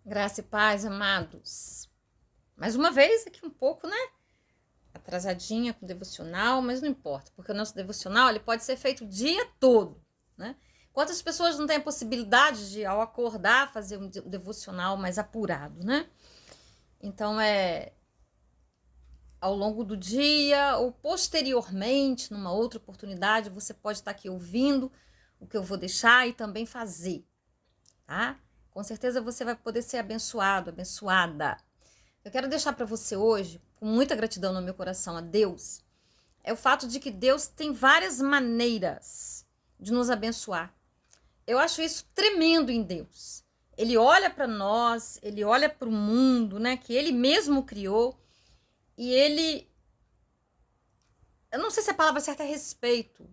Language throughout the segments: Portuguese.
Graça e paz, amados. Mais uma vez aqui um pouco, né? Atrasadinha com o devocional, mas não importa, porque o nosso devocional ele pode ser feito o dia todo, né? Quantas pessoas não têm a possibilidade de, ao acordar, fazer um devocional mais apurado, né? Então, ao longo do dia ou posteriormente, numa outra oportunidade, você pode estar aqui ouvindo o que eu vou deixar e também fazer, tá? Com certeza você vai poder ser abençoado, abençoada. Eu quero deixar para você hoje, com muita gratidão no meu coração a Deus, é o fato de que Deus tem várias maneiras de nos abençoar. Eu acho isso tremendo em Deus. Ele olha para nós, ele olha para o mundo, né, que ele mesmo criou, e ele, eu não sei se a palavra certa é respeito,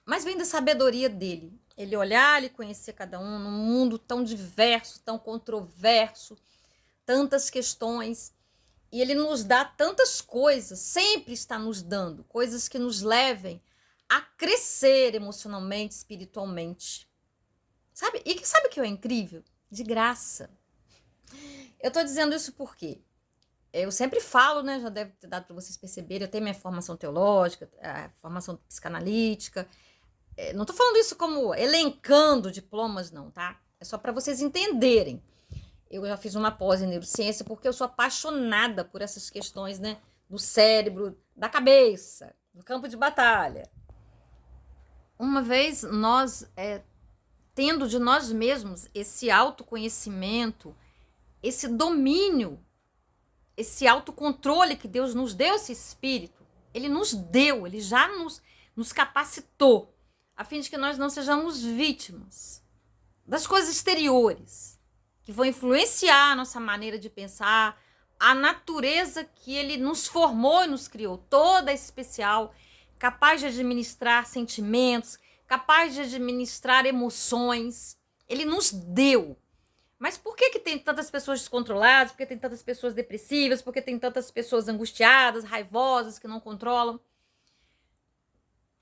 mas vem da sabedoria dele. Ele olhar, ele conhecer cada um num mundo tão diverso, tão controverso, tantas questões, e ele nos dá tantas coisas, sempre está nos dando coisas que nos levem a crescer emocionalmente, espiritualmente. Sabe? E sabe o que é incrível? De graça. Eu tô dizendo isso porque eu sempre falo, né? Já deve ter dado para vocês perceberem, eu tenho minha formação teológica, a formação psicanalítica. Não tô falando isso como elencando diplomas, não, tá? É só para vocês entenderem. Eu já fiz uma pós em neurociência porque eu sou apaixonada por essas questões, né? Do cérebro, da cabeça, do campo de batalha. Uma vez nós, tendo de nós mesmos esse autoconhecimento, esse domínio, esse autocontrole que Deus nos deu, esse espírito, ele nos deu, ele já nos capacitou, a fim de que nós não sejamos vítimas das coisas exteriores, que vão influenciar a nossa maneira de pensar, a natureza que ele nos formou e nos criou, toda especial, capaz de administrar sentimentos, capaz de administrar emoções. Ele nos deu. Mas por que tem tantas pessoas descontroladas? Por que tem tantas pessoas depressivas? Por que tem tantas pessoas angustiadas, raivosas, que não controlam?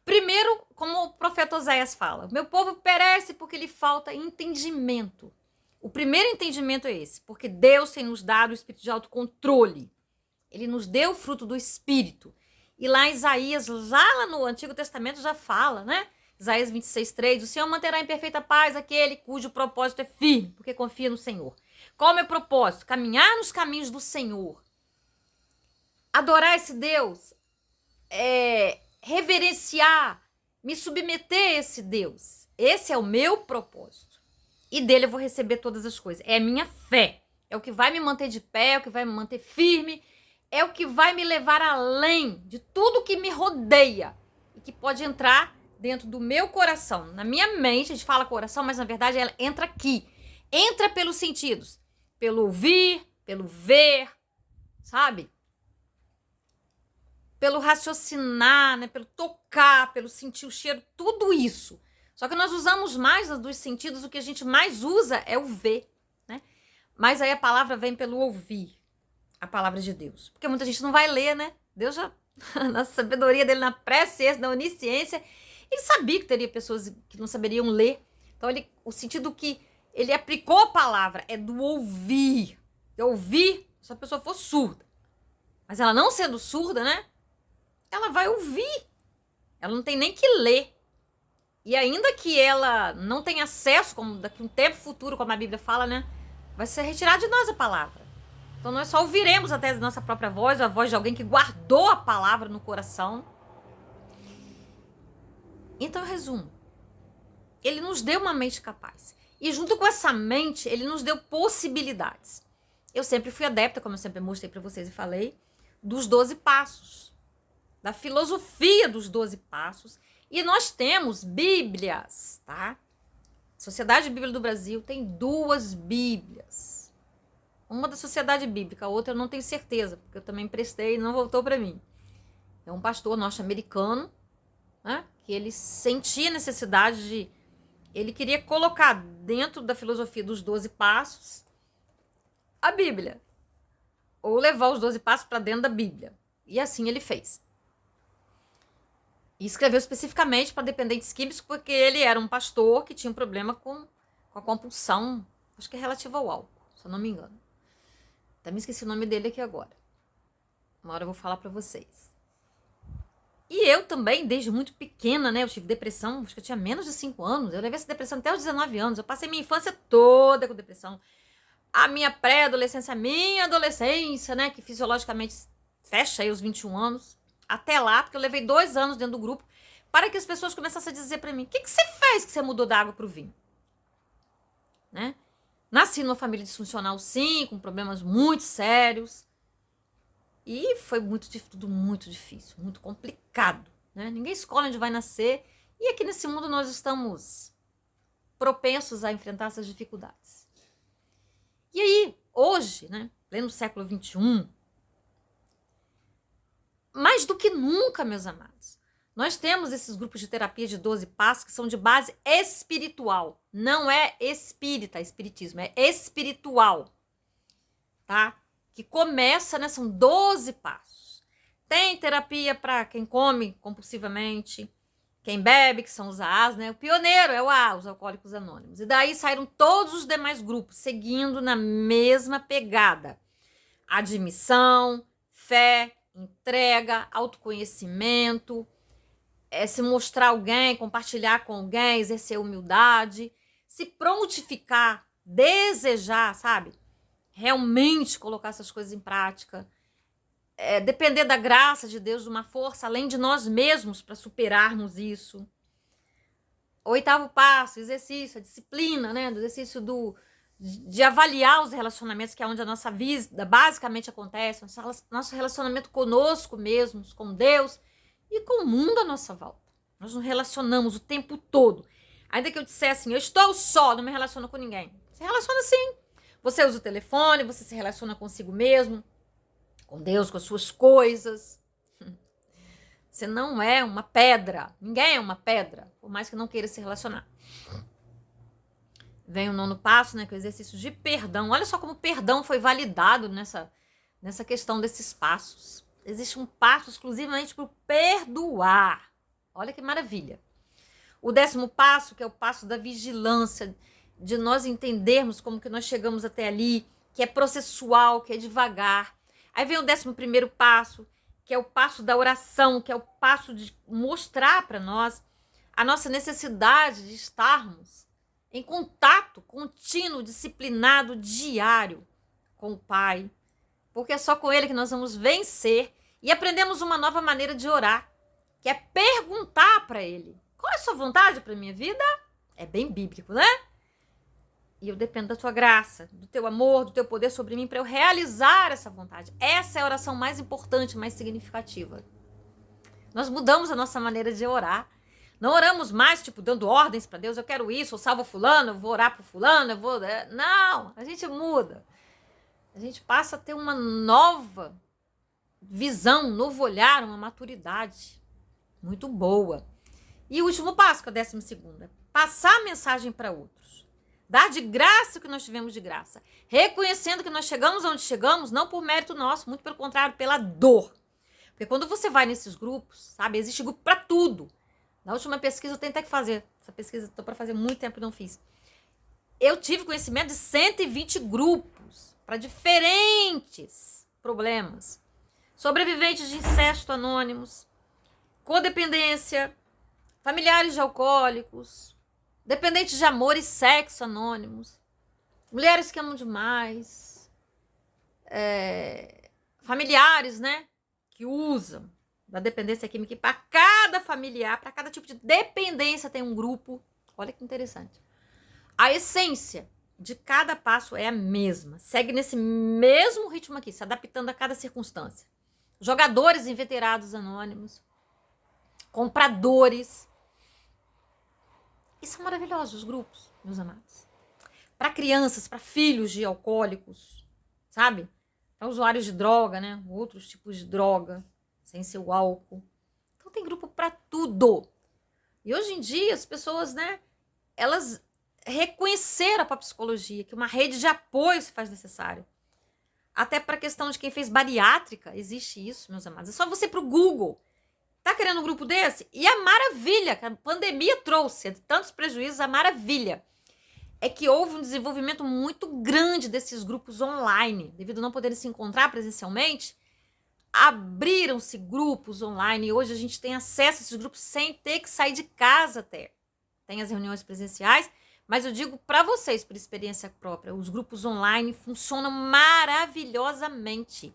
Primeiro, como o profeta Oséias fala, meu povo perece porque lhe falta entendimento. O primeiro entendimento é esse, porque Deus tem nos dado o espírito de autocontrole. Ele nos deu o fruto do espírito. E lá em Isaías, lá no Antigo Testamento já fala, né? Isaías 26:3, o Senhor manterá em perfeita paz aquele cujo propósito é firme, porque confia no Senhor. Qual é o meu propósito? Caminhar nos caminhos do Senhor. Adorar esse Deus, reverenciar, me submeter a esse Deus. Esse é o meu propósito. E dele eu vou receber todas as coisas. É a minha fé. É o que vai me manter de pé, é o que vai me manter firme, é o que vai me levar além de tudo que me rodeia e que pode entrar dentro do meu coração. Na minha mente, a gente fala coração, mas na verdade ela entra aqui. Entra pelos sentidos. Pelo ouvir, pelo ver, sabe? Pelo raciocinar, né? Pelo tocar, pelo sentir o cheiro, tudo isso. Só que nós usamos mais dos sentidos, o que a gente mais usa é o ver, né? Mas aí a palavra vem pelo ouvir, a palavra de Deus. Porque muita gente não vai ler, né? Deus já, na sabedoria dele, na pré-ciência, na onisciência, ele sabia que teria pessoas que não saberiam ler. Então, o sentido que ele aplicou a palavra é do ouvir. De ouvir, se a pessoa for surda. Mas ela não sendo surda, né? Ela vai ouvir. Ela não tem nem que ler. E ainda que ela não tenha acesso, como daqui a um tempo futuro, como a Bíblia fala, né? Vai ser retirada de nós a palavra. Então nós só ouviremos até a nossa própria voz, a voz de alguém que guardou a palavra no coração. Então, resumo. Ele nos deu uma mente capaz. E junto com essa mente, ele nos deu possibilidades. Eu sempre fui adepta, como eu sempre mostrei para vocês e falei, dos 12 passos. Da filosofia dos 12 passos. E nós temos Bíblias, tá? Sociedade Bíblica do Brasil tem 2 Bíblias. Uma da Sociedade Bíblica, a outra eu não tenho certeza, porque eu também emprestei e não voltou para mim. É um pastor norte-americano, né? Que ele sentia necessidade de... Ele queria colocar dentro da filosofia dos 12 passos a Bíblia. Ou levar os 12 passos para dentro da Bíblia. E assim ele fez. E escreveu especificamente para dependentes químicos, porque ele era um pastor que tinha um problema com a compulsão. Acho que é relativo ao álcool, se eu não me engano. Até me esqueci o nome dele aqui agora. Uma hora eu vou falar pra vocês. E eu também, desde muito pequena, né? Eu tive depressão, acho que eu tinha menos de 5 anos. Eu levei essa depressão até os 19 anos. Eu passei minha infância toda com depressão. A minha pré-adolescência, a minha adolescência, né? Que fisiologicamente fecha aí os 21 anos. Até lá, porque eu levei 2 anos dentro do grupo para que as pessoas começassem a dizer pra mim: o que você fez que você mudou da água pro vinho? Né? Nasci numa família disfuncional, sim, com problemas muito sérios. E foi tudo muito difícil, muito complicado, né? Ninguém escolhe onde vai nascer. E aqui nesse mundo nós estamos propensos a enfrentar essas dificuldades. E aí, hoje, né, pleno século XXI, mais do que nunca, meus amados, nós temos esses grupos de terapia de 12 passos que são de base espiritual. Não é espírita, espiritismo, é espiritual, tá? Que começa, né? São 12 passos. Tem terapia para quem come compulsivamente, quem bebe, que são os AAs, né? O pioneiro é o AA, os Alcoólicos Anônimos. E daí saíram todos os demais grupos, seguindo na mesma pegada. Admissão, fé, entrega, autoconhecimento, se mostrar alguém, compartilhar com alguém, exercer humildade, se prontificar, desejar, sabe? Realmente colocar essas coisas em prática, depender da graça de Deus, de uma força além de nós mesmos para superarmos isso. O 8º passo, exercício, a disciplina, né? Do exercício de avaliar os relacionamentos, que é onde a nossa vida basicamente acontece, nosso relacionamento conosco mesmos, com Deus e com o mundo à nossa volta. Nós nos relacionamos o tempo todo. Ainda que eu dissesse assim, eu estou só, não me relaciono com ninguém. Se relaciona sim. Você usa o telefone, você se relaciona consigo mesmo, com Deus, com as suas coisas. Você não é uma pedra. Ninguém é uma pedra, por mais que não queira se relacionar. Vem o 9º passo, né, que é o exercício de perdão. Olha só como o perdão foi validado nessa questão desses passos. Existe um passo exclusivamente para perdoar. Olha que maravilha. O 10º passo, que é o passo da vigilância, de nós entendermos como que nós chegamos até ali, que é processual, que é devagar. Aí vem o 11º passo, que é o passo da oração, que é o passo de mostrar para nós a nossa necessidade de estarmos em contato contínuo, disciplinado, diário com o Pai, porque é só com Ele que nós vamos vencer e aprendemos uma nova maneira de orar, que é perguntar para Ele: qual é a sua vontade para a minha vida? É bem bíblico, né? E eu dependo da tua graça, do teu amor, do teu poder sobre mim para eu realizar essa vontade. Essa é a oração mais importante, mais significativa. Nós mudamos a nossa maneira de orar. Não oramos mais, tipo, dando ordens para Deus. Eu quero isso, eu salvo fulano, eu vou orar pro fulano, eu vou... Não, a gente muda. A gente passa a ter uma nova visão, um novo olhar, uma maturidade muito boa. E o último passo, que é o 12º, é passar a mensagem para outros. Dar de graça o que nós tivemos de graça. Reconhecendo que nós chegamos onde chegamos, não por mérito nosso, muito pelo contrário, pela dor. Porque quando você vai nesses grupos, sabe, existe grupo para tudo. Na última pesquisa eu tentei fazer. Essa pesquisa estou para fazer muito tempo e não fiz. Eu tive conhecimento de 120 grupos para diferentes problemas. Sobreviventes de incesto anônimos, codependência, familiares de alcoólicos, dependentes de amor e sexo anônimos, mulheres que amam demais, familiares, né, que usam da dependência química. E para cada familiar, para cada tipo de dependência tem um grupo. Olha que interessante. A essência de cada passo é a mesma. Segue nesse mesmo ritmo aqui, se adaptando a cada circunstância. Jogadores inveterados anônimos, compradores. E são maravilhosos os grupos, meus amados. Para crianças, para filhos de alcoólicos, sabe? Para usuários de droga, né? Outros tipos de droga, sem ser o álcool. Então tem grupo para tudo. E hoje em dia as pessoas, né? Elas reconheceram para a psicologia que uma rede de apoio se faz necessário. Até para a questão de quem fez bariátrica, existe isso, meus amados. É só você ir pro Google. Tá querendo um grupo desse? E a maravilha que a pandemia trouxe, de tantos prejuízos, a maravilha é que houve um desenvolvimento muito grande desses grupos online, devido a não poderem se encontrar presencialmente. Abriram-se grupos online e hoje a gente tem acesso a esses grupos sem ter que sair de casa até. Tem as reuniões presenciais, mas eu digo para vocês, por experiência própria, os grupos online funcionam maravilhosamente.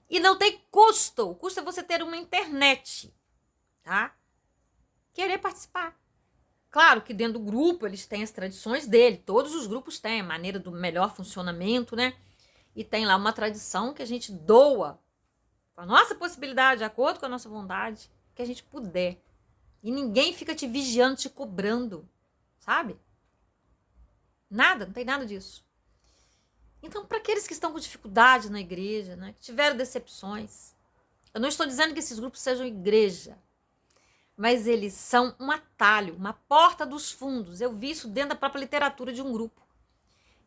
E não tem custo. O custo é você ter uma internet, tá? Querer participar. Claro que dentro do grupo eles têm as tradições dele. Todos os grupos têm a maneira do melhor funcionamento, né? E tem lá uma tradição que a gente doa com a nossa possibilidade, de acordo com a nossa vontade, que a gente puder. E ninguém fica te vigiando, te cobrando, sabe? Nada, não tem nada disso. Então, para aqueles que estão com dificuldade na igreja, né, que tiveram decepções, eu não estou dizendo que esses grupos sejam igreja, mas eles são um atalho, uma porta dos fundos. Eu vi isso dentro da própria literatura de um grupo.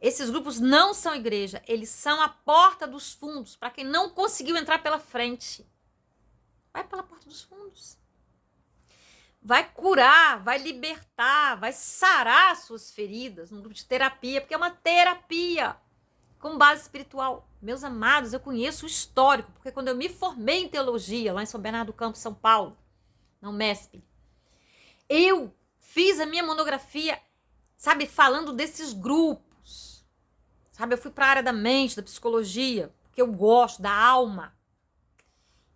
Esses grupos não são igreja, eles são a porta dos fundos, para quem não conseguiu entrar pela frente. Vai pela porta dos fundos. Vai curar, vai libertar, vai sarar suas feridas num grupo de terapia, porque é uma terapia com base espiritual. Meus amados, eu conheço o histórico, porque quando eu me formei em teologia, lá em São Bernardo do Campo, São Paulo, na UMESP, eu fiz a minha monografia, sabe, falando desses grupos. Sabe, eu fui para a área da mente, da psicologia, porque eu gosto da alma.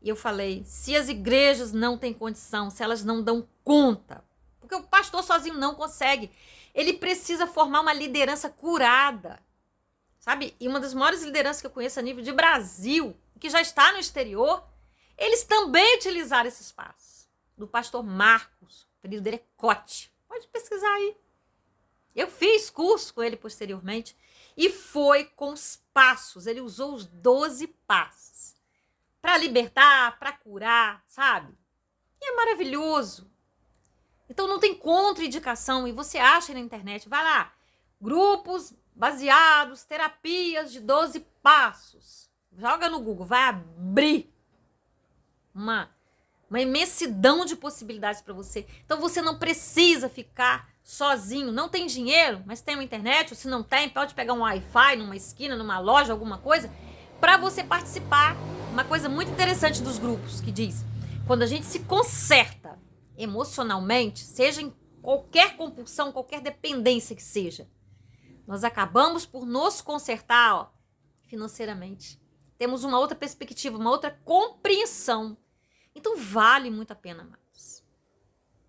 E eu falei, se as igrejas não têm condição, se elas não dão conta, porque o pastor sozinho não consegue, ele precisa formar uma liderança curada, sabe? E uma das maiores lideranças que eu conheço a nível de Brasil, que já está no exterior, eles também utilizaram esse espaço. Do pastor Marcos, o apelido dele é Cote. Pode pesquisar aí. Eu fiz curso com ele posteriormente e foi com os passos. Ele usou os 12 passos para libertar, para curar, sabe? E é maravilhoso. Então não tem contraindicação e você acha na internet, vai lá, grupos baseados, terapias de 12 passos. Joga no Google, vai abrir uma imensidão de possibilidades para você. Então você não precisa ficar sozinho. Não tem dinheiro, mas tem uma internet, ou se não tem, pode pegar um Wi-Fi numa esquina, numa loja, alguma coisa, para você participar. Uma coisa muito interessante dos grupos que diz, quando a gente se conserta emocionalmente, seja em qualquer compulsão, qualquer dependência que seja, nós acabamos por nos consertar, financeiramente. Temos uma outra perspectiva, uma outra compreensão. Então vale muito a pena, amados.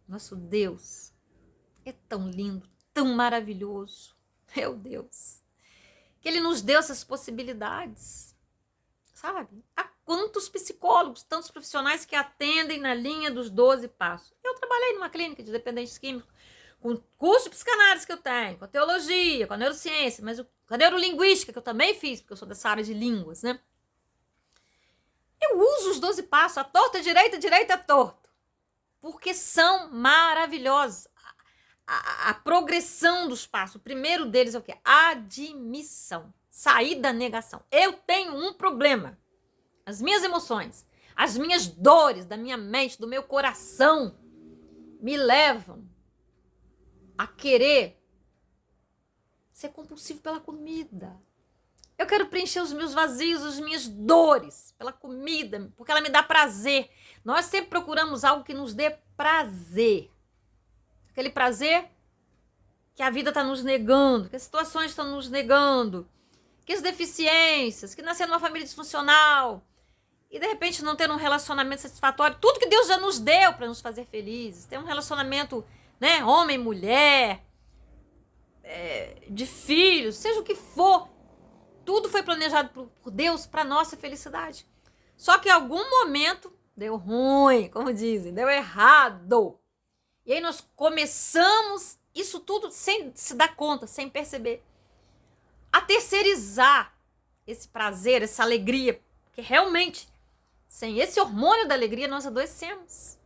Nosso Deus é tão lindo, tão maravilhoso. Meu Deus. Que Ele nos deu essas possibilidades. Sabe? Há quantos psicólogos, tantos profissionais que atendem na linha dos 12 passos. Eu trabalhei numa clínica de dependentes químicos, com o curso de psicanálise que eu tenho, com a teologia, com a neurociência, mas com a neurolinguística, que eu também fiz, porque eu sou dessa área de línguas, né? Eu uso os 12 passos, a torta, a direita, a torto, porque são maravilhosos. A progressão dos passos, o primeiro deles é o quê? Admissão, sair da negação. Eu tenho um problema. As minhas emoções, as minhas dores da minha mente, do meu coração, me levam a querer ser compulsivo pela comida. Eu quero preencher os meus vazios, as minhas dores pela comida, porque ela me dá prazer. Nós sempre procuramos algo que nos dê prazer. Aquele prazer que a vida está nos negando, que as situações estão nos negando, que as deficiências, que nascer numa família disfuncional e de repente não ter um relacionamento satisfatório. Tudo que Deus já nos deu para nos fazer felizes. Ter um relacionamento, né, homem, mulher, de filhos, seja o que for. Tudo foi planejado por Deus para nossa felicidade. Só que em algum momento deu ruim, como dizem, deu errado. E aí nós começamos isso tudo sem se dar conta, sem perceber, a terceirizar esse prazer, essa alegria, porque realmente, sem esse hormônio da alegria, nós adoecemos.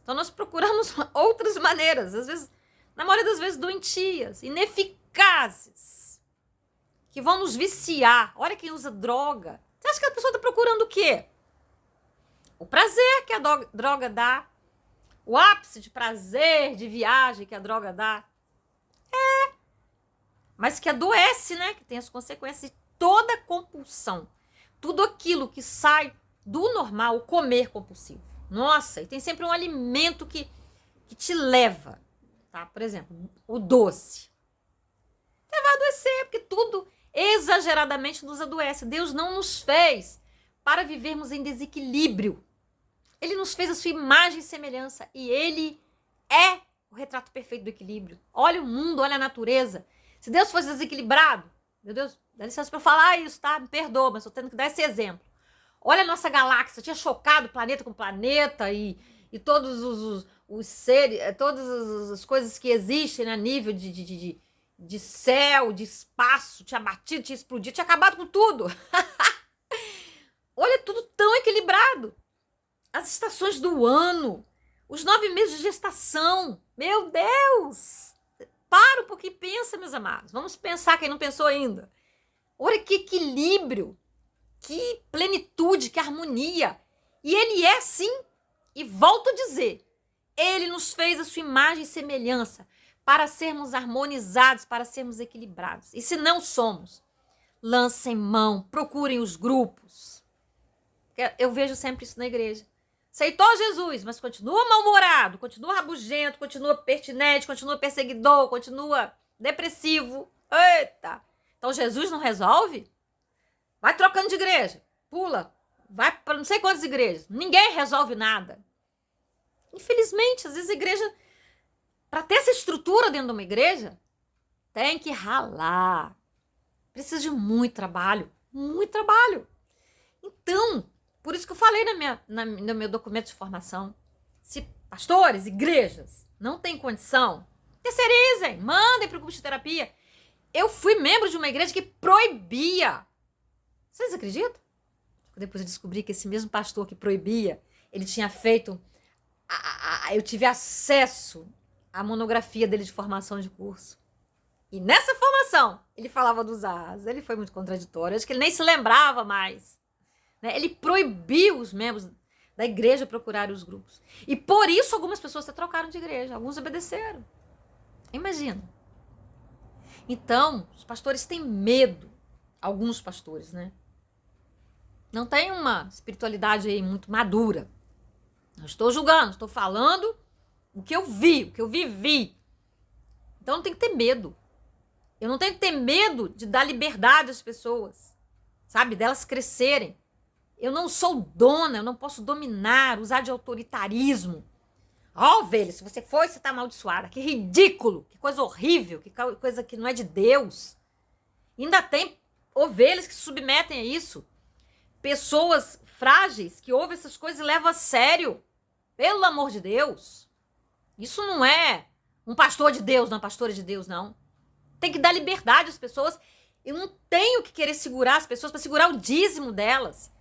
Então nós procuramos outras maneiras, às vezes, na maioria das vezes, doentias, ineficazes, que vão nos viciar. Olha quem usa droga. Você acha que a pessoa está procurando o quê? O prazer que a droga dá. O ápice de prazer, de viagem que a droga dá. mas que adoece, né? Que tem as consequências de toda compulsão. Tudo aquilo que sai do normal, o comer compulsivo. Nossa, e tem sempre um alimento que te leva, tá? Por exemplo, o doce. Você vai adoecer, porque tudo exageradamente nos adoece. Deus não nos fez para vivermos em desequilíbrio. Ele nos fez a sua imagem e semelhança, e ele é o retrato perfeito do equilíbrio. Olha o mundo, olha a natureza. Se Deus fosse desequilibrado, meu Deus, dá licença para eu falar isso, tá? Me perdoa, mas estou tendo que dar esse exemplo. Olha a nossa galáxia, tinha chocado planeta com planeta e todos os seres, todas as coisas que existem, né, a nível de céu, de espaço, tinha batido, tinha explodido, tinha acabado com tudo. Olha, tudo tão equilibrado. As estações do ano, os 9 meses de gestação. Meu Deus! Para um pouquinho e pensa, meus amados. Vamos pensar, quem não pensou ainda. Olha que equilíbrio, que plenitude, que harmonia. E ele é sim, e volto a dizer, ele nos fez a sua imagem e semelhança para sermos harmonizados, para sermos equilibrados. E se não somos, lancem mão, procurem os grupos. Eu vejo sempre isso na igreja. Aceitou Jesus, mas continua mal-humorado, continua rabugento, continua pertinente, continua perseguidor, continua depressivo. Eita! Então Jesus não resolve? Vai trocando de igreja, pula, vai para não sei quantas igrejas. Ninguém resolve nada. Infelizmente, às vezes a igreja, para ter essa estrutura dentro de uma igreja, tem que ralar. Precisa de muito trabalho, muito trabalho. Então, por isso que eu falei no meu documento de formação, se pastores, igrejas, não têm condição, terceirizem, mandem para o grupo de terapia. Eu fui membro de uma igreja que proibia. Vocês acreditam? Depois eu descobri que esse mesmo pastor que proibia, ele tinha feito... eu tive acesso à monografia dele de formação de curso. E nessa formação, ele falava dos as. Ele foi muito contraditório. Acho que ele nem se lembrava mais. Né? Ele proibiu os membros da igreja procurarem os grupos. E por isso algumas pessoas se trocaram de igreja. Alguns obedeceram. Imagina. Então, os pastores têm medo. Alguns pastores, né? Não tem uma espiritualidade aí muito madura. Não estou julgando, estou falando o que eu vi, o que eu vivi. Então não tem que ter medo. Eu não tenho que ter medo de dar liberdade às pessoas, sabe? Delas crescerem. Eu não sou dona, eu não posso dominar, usar de autoritarismo. Ó, ovelha, se você for, você está amaldiçoada. Que ridículo, que coisa horrível, que coisa que não é de Deus. E ainda tem ovelhas que se submetem a isso. Pessoas frágeis que ouvem essas coisas e levam a sério. Pelo amor de Deus. Isso não é um pastor de Deus, não, pastora de Deus, não. Tem que dar liberdade às pessoas. Eu não tenho que querer segurar as pessoas para segurar o dízimo delas.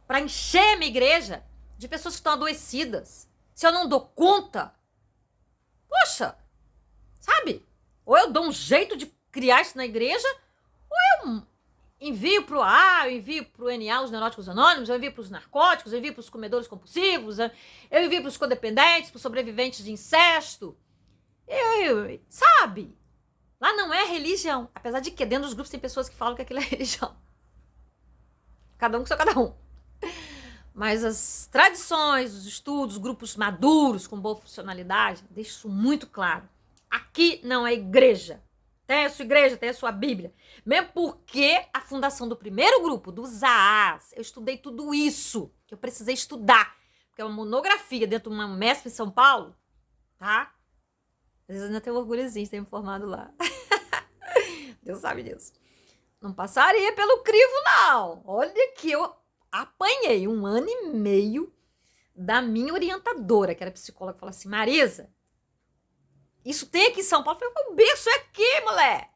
Para encher a minha igreja de pessoas que estão adoecidas. Se eu não dou conta, poxa, sabe? Ou eu dou um jeito de criar isso na igreja, ou eu envio pro AA, eu envio pro NA, os neuróticos anônimos, eu envio pros narcóticos, eu envio pros comedores compulsivos, eu envio pros codependentes, pros sobreviventes de incesto. Sabe? Lá não é religião. Apesar de que dentro dos grupos tem pessoas que falam que aquilo é religião. Cada um com seu cada um. Mas as tradições, os estudos, grupos maduros, com boa funcionalidade, deixam isso muito claro. Aqui não é igreja. Tem a sua igreja, tem a sua Bíblia. Mesmo porque a fundação do primeiro grupo, dos AAs, eu estudei tudo isso que eu precisei estudar. Porque é uma monografia dentro de uma mestre em São Paulo, tá? Às vezes ainda tenho orgulhozinho de ter me formado lá. Deus sabe disso. Não passaria pelo crivo, não. Olha que eu apanhei 1 ano e meio da minha orientadora, que era psicóloga, falou assim, Marisa, isso tem aqui em São Paulo. Eu falei, o berço é aqui, mulher.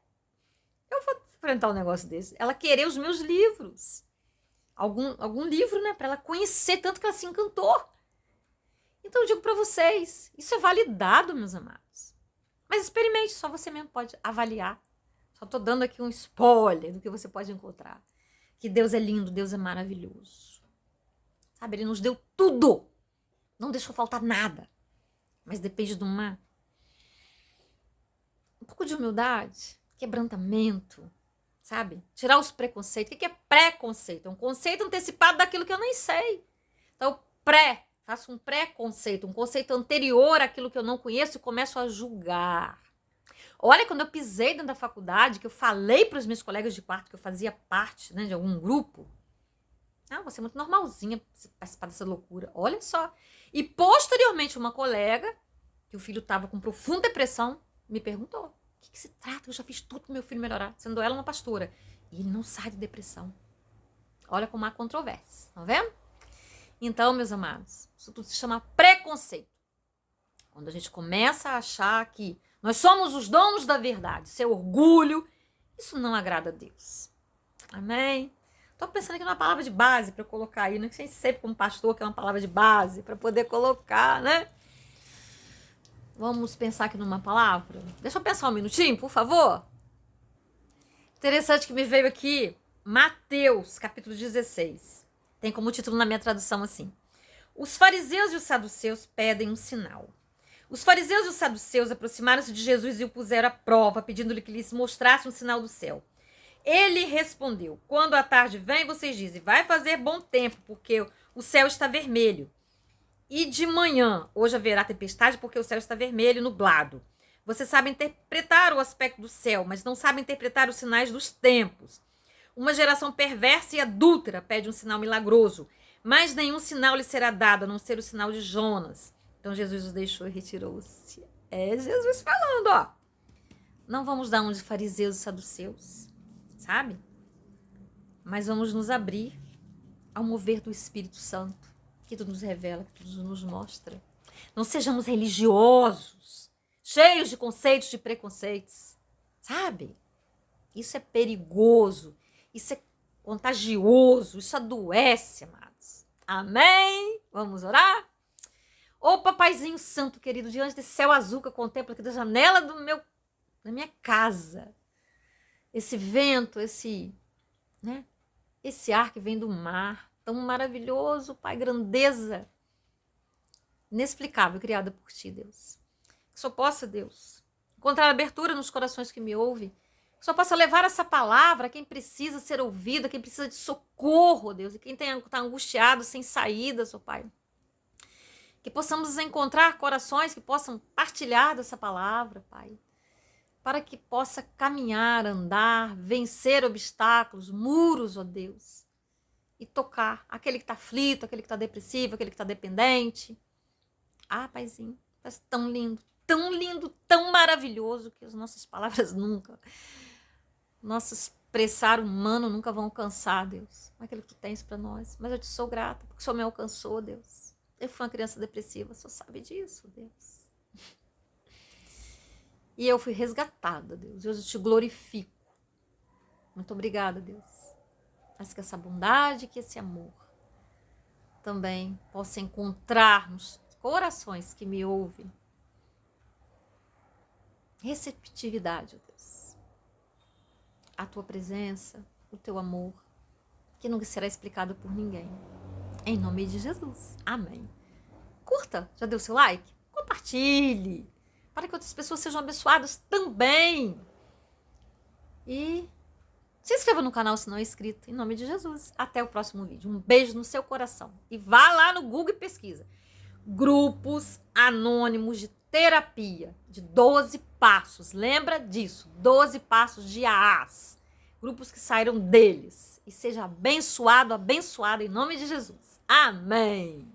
Eu vou enfrentar um negócio desse. Ela querer os meus livros. Algum livro, né? Pra ela conhecer, tanto que ela se encantou. Então eu digo pra vocês, isso é validado, meus amados. Mas experimente, só você mesmo pode avaliar. Só tô dando aqui um spoiler do que você pode encontrar. Que Deus é lindo, Deus é maravilhoso. Sabe, Ele nos deu tudo. Não deixou faltar nada. Mas depende de um pouco de humildade. quebrantamento, sabe? Tirar os preconceitos. O que é preconceito? É um conceito antecipado daquilo que eu nem sei. Então, faço um preconceito, um conceito anterior àquilo que eu não conheço e começo a julgar. Olha, quando eu pisei dentro da faculdade, que eu falei para os meus colegas de quarto que eu fazia parte, né, de algum grupo. Você é muito normalzinha participar dessa loucura. Olha só. E posteriormente uma colega, que o filho estava com profunda depressão, me perguntou: o que se trata? Eu já fiz tudo para meu filho melhorar, sendo ela uma pastora. E ele não sai de depressão. Olha como há controvérsia. Tá vendo? Então, meus amados, isso tudo se chama preconceito. Quando a gente começa a achar que nós somos os donos da verdade, seu orgulho, isso não agrada a Deus. Amém? Tô pensando aqui numa palavra de base para eu colocar aí, não sei sempre como pastor que é uma palavra de base para poder colocar, né? Vamos pensar aqui numa palavra? Deixa eu pensar um minutinho, por favor. Interessante que me veio aqui Mateus, capítulo 16. Tem como título na minha tradução assim: os fariseus e os saduceus pedem um sinal. Os fariseus e os saduceus aproximaram-se de Jesus e o puseram à prova, pedindo-lhe que lhes mostrasse um sinal do céu. Ele respondeu: quando a tarde vem, vocês dizem, vai fazer bom tempo, porque o céu está vermelho. E de manhã, hoje haverá tempestade, porque o céu está vermelho e nublado. Vocês sabem interpretar o aspecto do céu, mas não sabem interpretar os sinais dos tempos. Uma geração perversa e adúltera pede um sinal milagroso, mas nenhum sinal lhe será dado, a não ser o sinal de Jonas. Então Jesus os deixou e retirou-se. É Jesus falando, ó. Não vamos dar um de fariseus e saduceus, sabe? Mas vamos nos abrir ao mover do Espírito Santo, que tudo nos revela, que tudo nos mostra. Não sejamos religiosos, cheios de conceitos, de preconceitos, sabe? Isso é perigoso, isso é contagioso, isso adoece, amados. Amém? Vamos orar? Ô papaizinho santo, querido, diante desse céu azul que eu contemplo aqui da janela da minha casa, esse vento, esse ar que vem do mar, tão maravilhoso, Pai, grandeza inexplicável, criada por Ti, Deus. Que só possa, Deus, encontrar abertura nos corações que me ouvem, que só possa levar essa palavra a quem precisa ser ouvida, quem precisa de socorro, Deus, e quem está angustiado, sem saída, seu Pai. Que possamos encontrar corações que possam partilhar dessa palavra, Pai, para que possa caminhar, andar, vencer obstáculos, muros, ó Deus, e tocar aquele que está aflito, aquele que está depressivo, aquele que está dependente. Paizinho, parece tão lindo, tão maravilhoso, que as nossas palavras nunca, nosso expressar humano nunca vão alcançar, Deus, aquilo que Tu tens para nós. Mas eu Te sou grata, porque o Senhor me alcançou, Deus. Eu fui uma criança depressiva, o Senhor sabe disso, Deus. E eu fui resgatada, Deus. Hoje eu Te glorifico. Muito obrigada, Deus. Mas que essa bondade, que esse amor também possa encontrar nos corações que me ouvem receptividade, ó Deus. A Tua presença, o Teu amor, que nunca será explicado por ninguém. Em nome de Jesus. Amém. Curta, já deu seu like? Compartilhe, para que outras pessoas sejam abençoadas também. E se inscreva no canal se não é inscrito. Em nome de Jesus. Até o próximo vídeo. Um beijo no seu coração. E vá lá no Google e pesquisa. Grupos anônimos de terapia de 12 passos. Lembra disso? 12 passos de AAs. Grupos que saíram deles. E seja abençoado, abençoada em nome de Jesus. Amém.